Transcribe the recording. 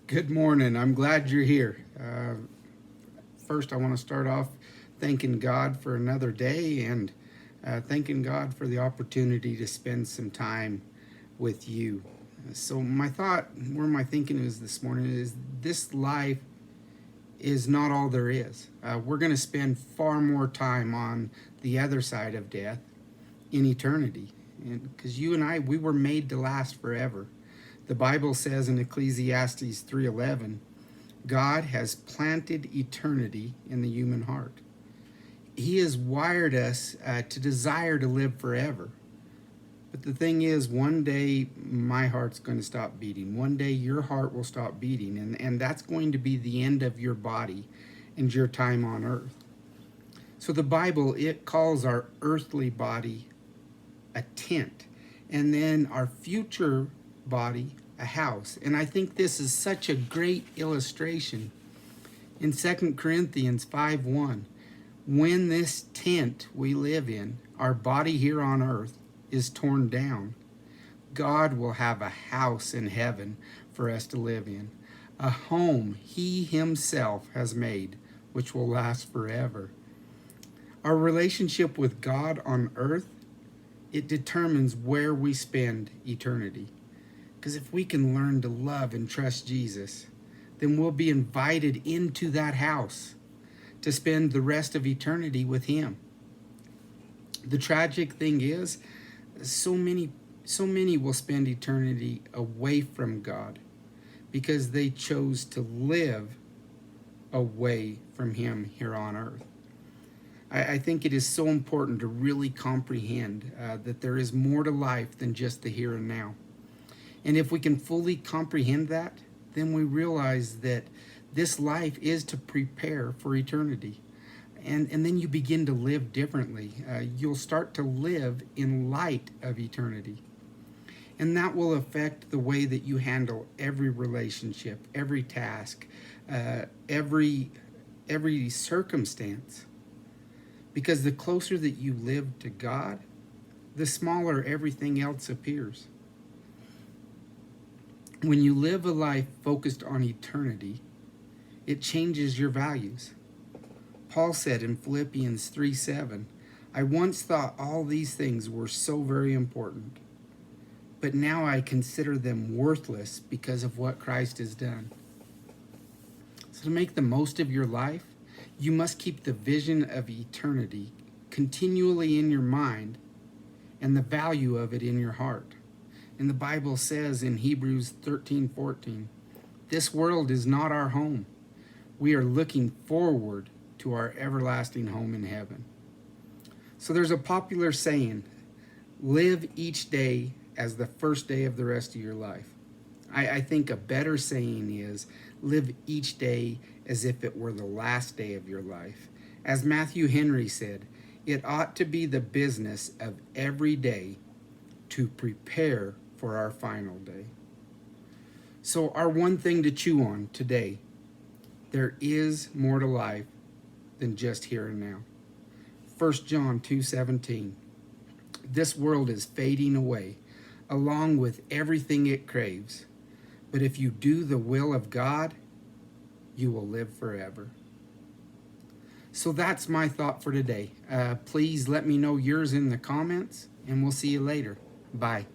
Good morning. I'm glad you're here. First, I want to start off thanking God for another day and thanking God for the opportunity to spend some time with you. So, my thought, where my thinking is this morning, is this life is not all there is. We're going to spend far more time on the other side of death in eternity. And because you and I, we were made to last forever. The Bible says in Ecclesiastes 3:11, God has planted eternity in the human heart. He has wired us to desire to live forever. But the thing is, one day my heart's going to stop beating. One day your heart will stop beating. And that's going to be the end of your body and your time on earth. So the Bible, it calls our earthly body a tent, and then our future body a house. And I think this is such a great illustration in 2 Corinthians 5:1. When this tent we live in, our body here on earth, is torn down, God will have a house in heaven for us to live in, a home He Himself has made, which will last forever. Our relationship with God on earth, it determines where we spend eternity. Because if we can learn to love and trust Jesus, then we'll be invited into that house to spend the rest of eternity with Him. The tragic thing is, so many will spend eternity away from God because they chose to live away from Him here on earth. I think it is so important to really comprehend that there is more to life than just the here and now. And if we can fully comprehend that, then we realize that this life is to prepare for eternity. And then you begin to live differently. You'll start to live in light of eternity. And that will affect the way that you handle every relationship, every task, every circumstance. Because the closer that you live to God, the smaller everything else appears. When you live a life focused on eternity, it changes your values. Paul said in Philippians 3:7, I once thought all these things were so very important, but now I consider them worthless because of what Christ has done. So to make the most of your life, you must keep the vision of eternity continually in your mind and the value of it in your heart. And the Bible says in Hebrews 13:14, this world is not our home. We are looking forward to our everlasting home in heaven. So there's a popular saying, live each day as the first day of the rest of your life. I think a better saying is, live each day as if it were the last day of your life. As Matthew Henry said, it ought to be the business of every day to prepare for our final day. So our one thing to chew on today, there is more to life than just here and now. 1 John 2:17, this world is fading away along with everything it craves. But if you do the will of God, you will live forever. So that's my thought for today. Please let me know yours in the comments, and we'll see you later. Bye.